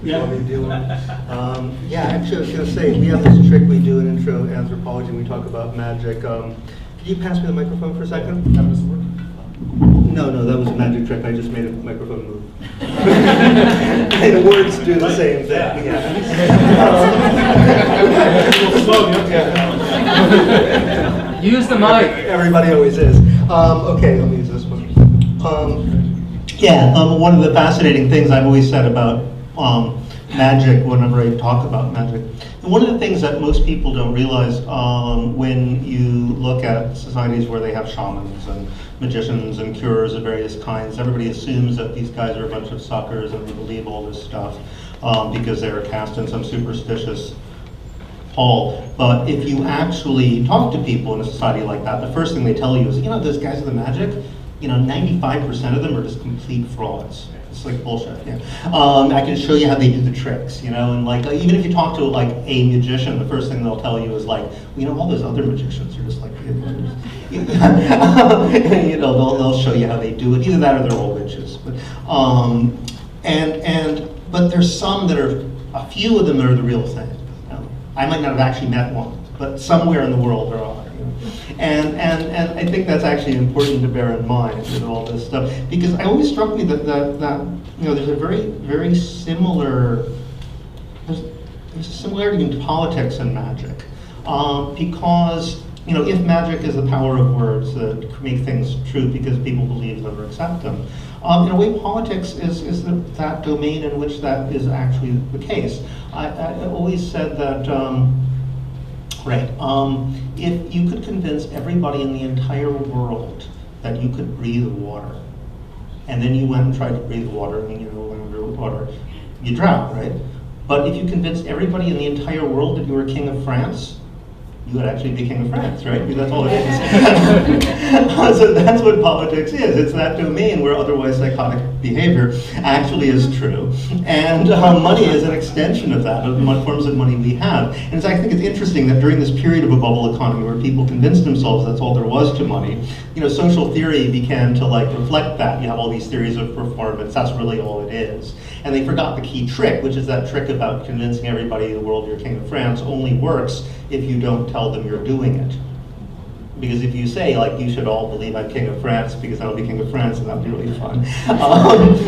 Yeah. Yeah, actually, I was going to say, we have this trick we do in intro anthropology when we talk about magic. Can you pass me the microphone for a second? No, that was a magic trick. I just made a microphone move. And words do the same thing. Yeah. Use the mic. Everybody always is. Okay, let me use this one. One of the fascinating things I've always said about magic whenever I talk about magic, and one of the things that most people don't realize when you look at societies where they have shamans and magicians and curers of various kinds, everybody assumes that these guys are a bunch of suckers and they believe all this stuff because they're cast in some superstitious hall. But if you actually talk to people in a society like that, the first thing they tell you is, those guys with the magic, 95% of them are just complete frauds. It's like bullshit. Yeah. I can show you how they do the tricks, and like even if you talk to like a magician, the first thing they'll tell you is like, all those other magicians are just like, they'll show you how they do it. Either that or they're all witches. But but there's some that are, a few of them are the real thing. I might not have actually met one, but somewhere in the world there are. And I think that's actually important to bear in mind with all this stuff, because it always struck me that there's a very similar, there's a similarity in politics and magic, because if magic is the power of words that make things true because people believe them or accept them, in a way politics is that domain in which that is actually the case. I always said that. If you could convince everybody in the entire world that you could breathe water, and then you went and tried to breathe water, and you went underwater, you drown, right? But if you convinced everybody in the entire world that you were king of France, you would actually be king of France, right? Because that's all it is. So that's what politics is. It's that domain where otherwise psychotic behavior actually is true. And money is an extension of that, of the forms of money we have. And I think it's interesting that during this period of a bubble economy where people convinced themselves that's all there was to money, social theory began to reflect that. You have all these theories of performance, that's really all it is. And they forgot the key trick, which is that trick about convincing everybody in the world you're king of France only works if you don't tell them you're doing it. Because if you say, you should all believe I'm king of France because I'll be king of France and that'll be really fun,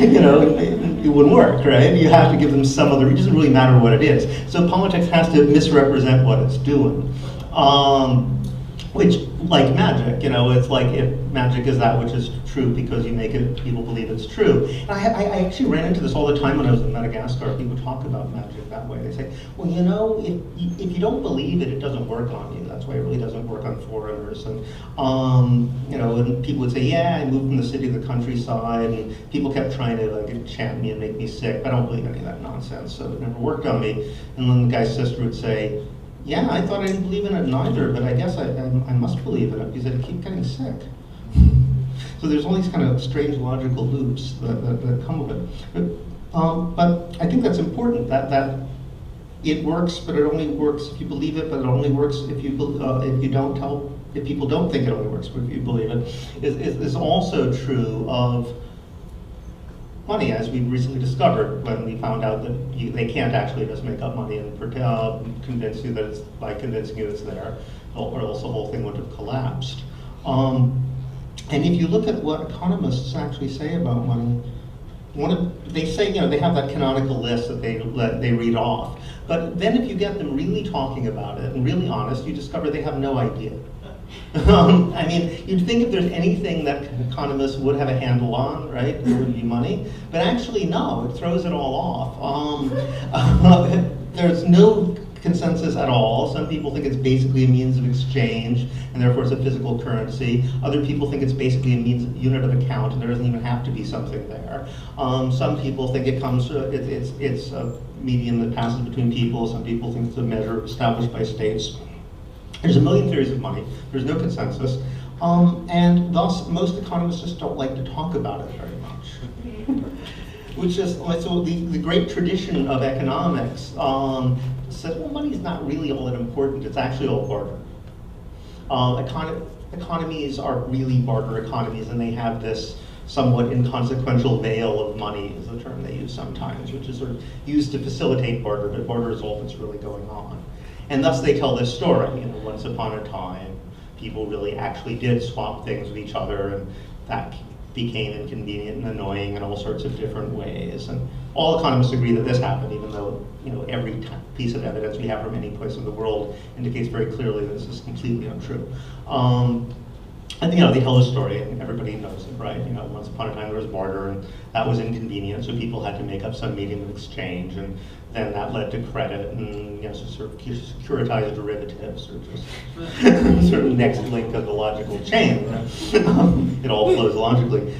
it wouldn't work, right? You have to give them some other, it doesn't really matter what it is. So politics has to misrepresent what it's doing. Which, like magic, it's like if magic is that which is true because you make it, people believe it's true. And I actually ran into this all the time when I was in Madagascar. People talk about magic that way. They say, well, if you don't believe it, it doesn't work on you. That's why it really doesn't work on foreigners. And, and people would say, yeah, I moved from the city to the countryside, and people kept trying to enchant me and make me sick. I don't believe any of that nonsense, so it never worked on me. And then the guy's sister would say, yeah, I thought I didn't believe in it neither, but I guess I must believe in it because I keep getting sick. So there's all these kind of strange logical loops that come with it. But I think that's important, that it works, but it only works if you believe it, but it only works if you don't tell, if people don't think it only works if you believe it, is also true of money, as we recently discovered when we found out that they can't actually just make up money and convince you that it's, by convincing you it's there, or else the whole thing would have collapsed. And if you look at what economists actually say about money, they say, they have that canonical list that they read off, but then if you get them really talking about it and really honest, you discover they have no idea. I mean, you'd think if there's anything that economists would have a handle on, right, it would be money. But actually, no, it throws it all off. There's no consensus at all. Some people think it's basically a means of exchange, and therefore it's a physical currency. Other people think it's basically a unit of account, and there doesn't even have to be something there. Some people think it comes, it's a medium that passes between people. Some people think it's a measure established by states. There's a million theories of money. There's no consensus. And thus, most economists just don't like to talk about it very much. Which is, so the great tradition of economics says, well, money is not really all that important. It's actually all barter. Economies are really barter economies, and they have this somewhat inconsequential veil of money is the term they use sometimes, which is sort of used to facilitate barter, but barter is all that's really going on. And thus they tell this story, you know, once upon a time, people really actually did swap things with each other, and that became inconvenient and annoying in all sorts of different ways. And all economists agree that this happened, even though, you know, every piece of evidence we have from any place in the world indicates very clearly that this is completely untrue. And you know, they tell a story, and everybody knows it, right? You know, once upon a time there was barter, and that was inconvenient, so people had to make up some medium of exchange, and then that led to credit, and you know, so sort of securitized derivatives, or just sort of next link of the logical chain. You know? It all flows logically.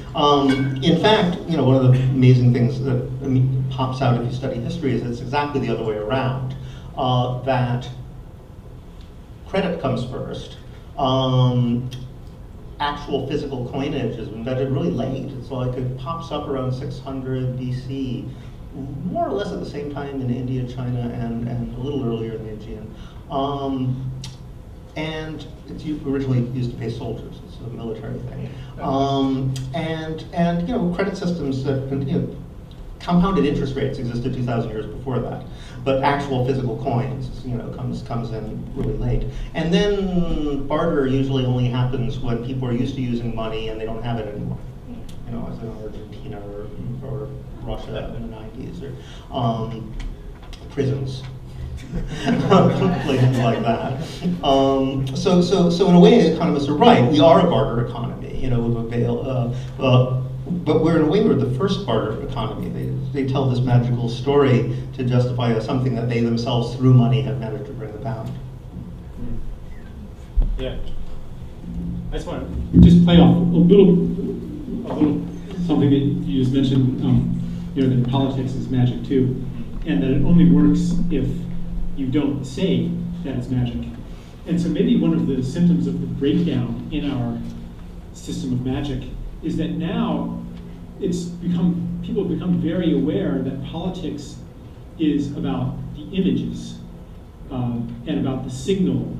In fact, you know, one of the amazing things that pops out if you study history is it's exactly the other way around. That credit comes first. Actual physical coinage is invented really late. It's like it pops up around 600 BC, more or less at the same time in India, China, and a little earlier in the Aegean. And it's originally used to pay soldiers. It's a military thing. And you know, credit systems that, you know, compounded interest rates existed 2,000 years before that, but actual physical coins, you know, comes in really late. And then barter usually only happens when people are used to using money and they don't have it anymore. You know, as in Argentina or Russia in the 90s, or prisons, places like that. So in a way, economists are right. We are a barter economy. You know, but we're in a way we're the first barter economy. They tell this magical story to justify something that they themselves, through money, have managed to bring about. Yeah. I just want to just play off a little something that you just mentioned. You know, that politics is magic too, and that it only works if you don't say that it's magic. And so maybe one of the symptoms of the breakdown in our system of magic is that now people have become very aware that politics is about the images and about the signal.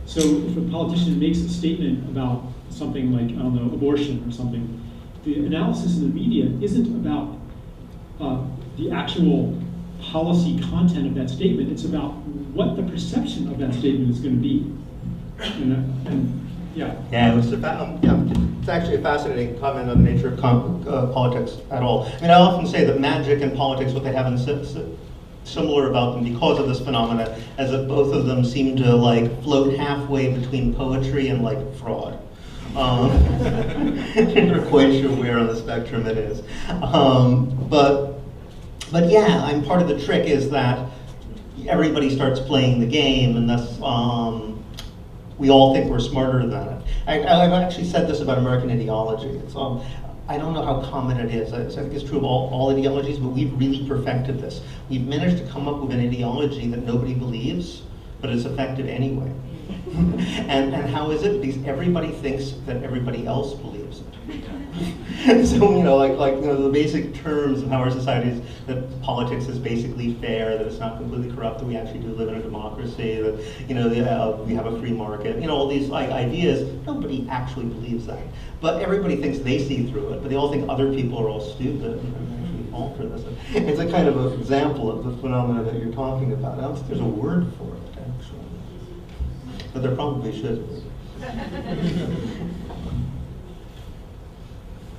So if a politician makes a statement about something like, I don't know, abortion or something, the analysis in the media isn't about the actual policy content of that statement. It's about what the perception of that statement is going to be. Yeah. Yeah, it's actually a fascinating comment on the nature of politics at all. I mean, I often say that magic and politics, what they have in similar about them because of this phenomena, as that both of them seem to like float halfway between poetry and like fraud. I'm not quite sure where on the spectrum it is. But yeah, I'm part of the trick is that everybody starts playing the game, and thus we all think we're smarter than it. I've actually said this about American ideology. It's, I don't know how common it is. I think it's true of all ideologies, but we've really perfected this. We've managed to come up with an ideology that nobody believes, but it's effective anyway. and how is it? Because everybody thinks that everybody else believes it. So, you know, like you know, the basic terms of how our society is, that politics is basically fair, that it's not completely corrupt, that we actually do live in a democracy, that, you know, we have a free market, you know, all these like ideas, nobody actually believes that. But everybody thinks they see through it, but they all think other people are all stupid and actually alter this. It's a kind of an example of the phenomena that you're talking about. I don't think there's a word for it, actually. But there probably should be.